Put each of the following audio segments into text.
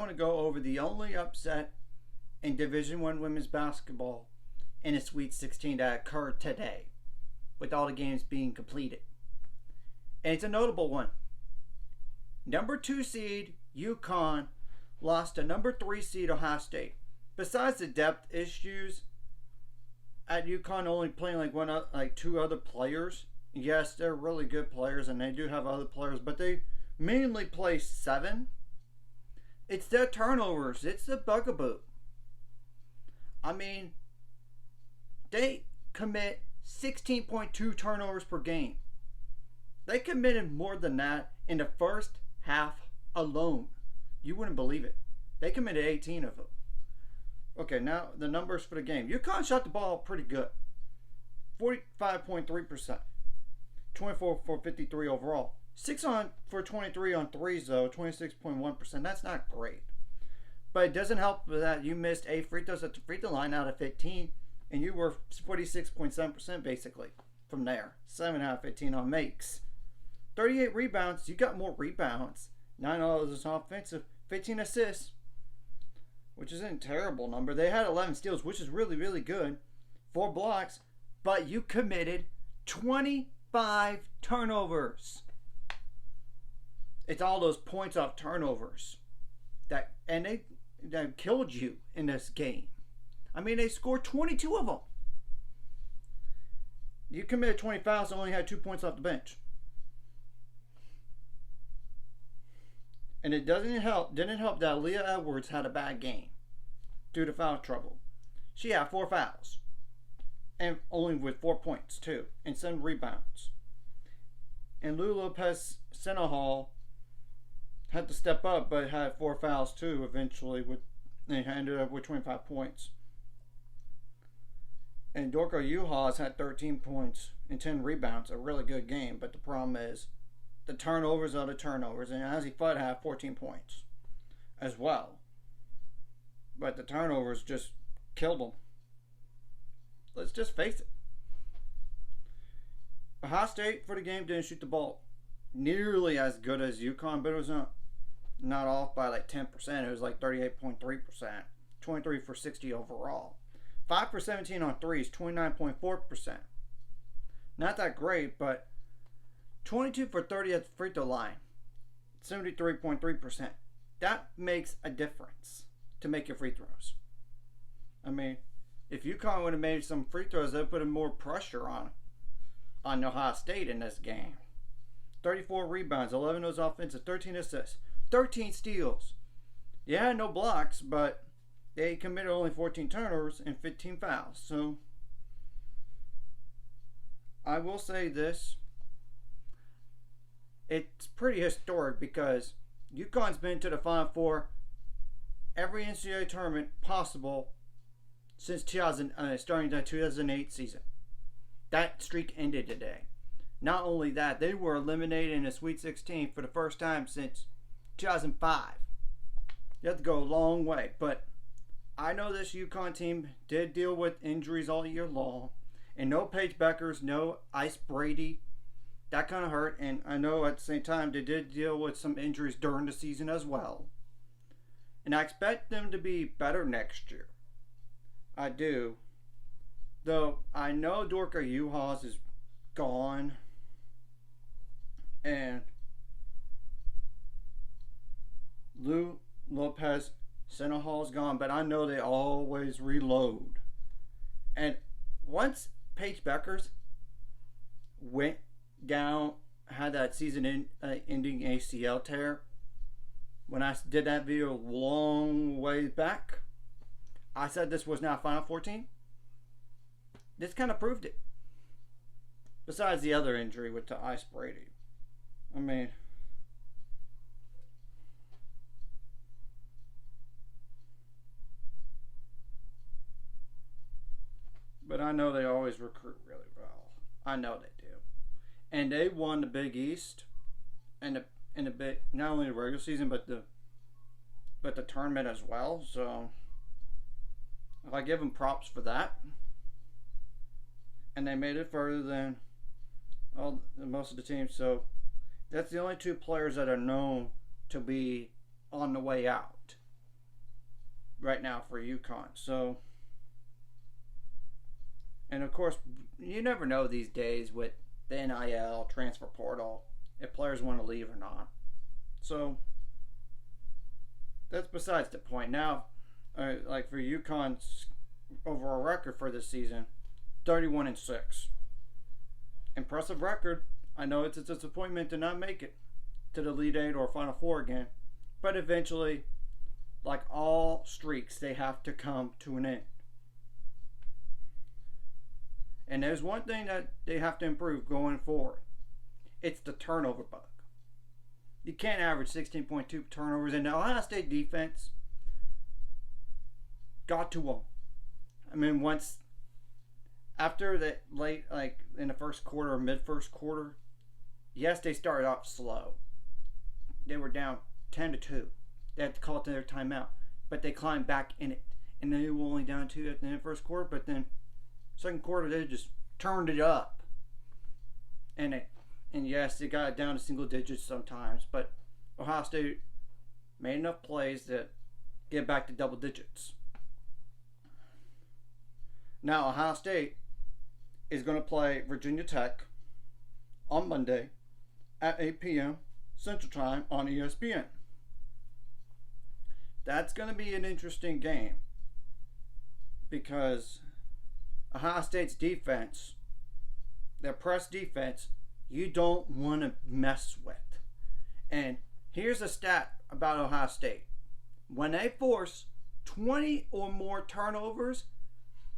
want to go over the only upset in Division I women's basketball in a Sweet 16 that occurred today, with all the games being completed. And it's a notable one. Number 2 seed UCONN lost to number 3 seed Ohio State. Besides the depth issues at UConn only playing like 2 other players. Yes, they're really good players and they do have other players, but they mainly play 7. It's their turnovers. It's the bugaboo. I mean, they commit 16.2 turnovers per game. They committed more than that in the first half alone. You wouldn't believe it. They committed 18 of them. Okay, now the numbers for the game. UConn shot the ball pretty good. 45.3%. 24 for 53 overall. 6 for 23 on threes though. 26.1%. That's not great. But it doesn't help that you missed 8 free throws at the free throw line out of 15. And you were 46.7% basically from there. 7 out of 15 on makes. 38 rebounds. You got more rebounds. 9 of those offensive. 15 assists, which isn't a terrible number. They had 11 steals, which is really, really good. 4 blocks, but you committed 25 turnovers. It's all those points off turnovers that killed you in this game. I mean, they scored 22 of them. You committed 20 fouls and only had 2 points off the bench. And it didn't help that Leah Edwards had a bad game due to foul trouble. She had 4 fouls. And only with 4 points, too. And 7 rebounds. And Lou Lopez Senahal had to step up, but had 4 fouls, too, eventually. And ended up with 25 points. And Dorka Uhas had 13 points and 10 rebounds. A really good game. But the problem is, the turnovers are the turnovers. And Azzy Fudd had 14 points as well. But the turnovers just killed them. Let's just face it. Ohio State for the game didn't shoot the ball nearly as good as UConn, but it was not off by like 10%. It was like 38.3%. 23 for 60 overall. 5 for 17 on threes, 29.4%. Not that great, but 22 for 30 at the free throw line, 73.3%. That makes a difference to make your free throws. I mean, if UConn would have made some free throws, they would put more pressure on Ohio State in this game. 34 rebounds, 11 of those offensive, 13 assists, 13 steals. Yeah, no blocks, but they committed only 14 turnovers and 15 fouls. So, I will say this. It's pretty historic because UConn's been to the Final Four every NCAA tournament possible since starting the 2008 season. That streak ended today. Not only that, they were eliminated in the Sweet 16 for the first time since 2005. You have to go a long way, but I know this UConn team did deal with injuries all year long, and no Paige Beckers, no Ice Brady. That kind of hurt, and I know at the same time they did deal with some injuries during the season as well. And I expect them to be better next year. I do. Though I know Dorka Uhas is gone, and Lou Lopez Senahal is gone, but I know they always reload. And once Paige Beckers went down, had that season ending ACL tear, when I did that video a long way back, I said this was now Final 14. This kind of proved it. Besides the other injury with the Ice Brady. I mean, but I know they always recruit really well. I know they do. And they won the Big East and the big, not only the regular season but the tournament as well. So I give them props for that. And they made it further than most of the teams. So that's the only 2 players that are known to be on the way out. right now for UConn. So, and of course, you never know these days with the NIL transfer portal if players want to leave or not. So that's besides the point. Now, like for UConn's overall record for this season, 31-6. Impressive record. I know it's a disappointment to not make it to the Elite Eight or Final Four again, but eventually, like all streaks, they have to come to an end. And there's one thing that they have to improve going forward. It's the turnover bug. You can't average 16.2 turnovers, and the Ohio State defense got to them. I mean, once after that late, like in the first quarter or mid first quarter, yes, they started off slow. They were down 10-2. They had to call it their timeout, but they climbed back in it, and they were only down 2 at the end of the first quarter. But then second quarter, they just turned it up, and yes, they got it down to single digits sometimes, but Ohio State made enough plays to get back to double digits. Now, Ohio State is going to play Virginia Tech on Monday at 8 p.m. Central Time on ESPN. That's going to be an interesting game because Ohio State's defense, their press defense, you don't want to mess with. And here's a stat about Ohio State. When they force 20 or more turnovers,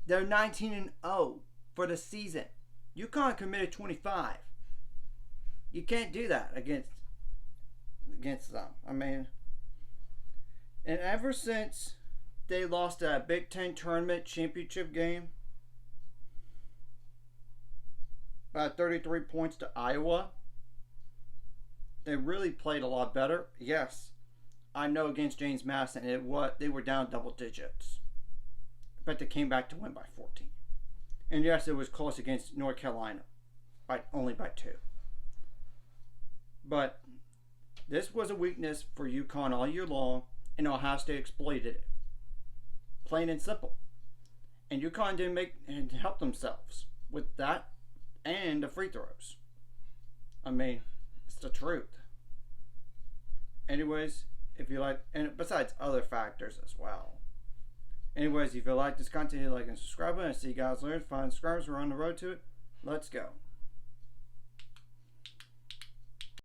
they're 19-0 for the season. UConn committed 25. You can't do that against them. I mean, and ever since they lost that Big Ten tournament championship game by 33 points to Iowa, they really played a lot better. Yes, I know against James Madison they were down double digits, but they came back to win by 14. And yes, it was close against North Carolina, only by 2. But this was a weakness for UConn all year long, and Ohio State exploited it. Plain and simple. And UConn didn't help themselves with that and the free throws. I mean, it's the truth. Anyways, if you like, and besides other factors as well. Anyways, if you like this content, hit like and subscribe, and see you guys later. Find subscribers, we're on the road to it. Let's go.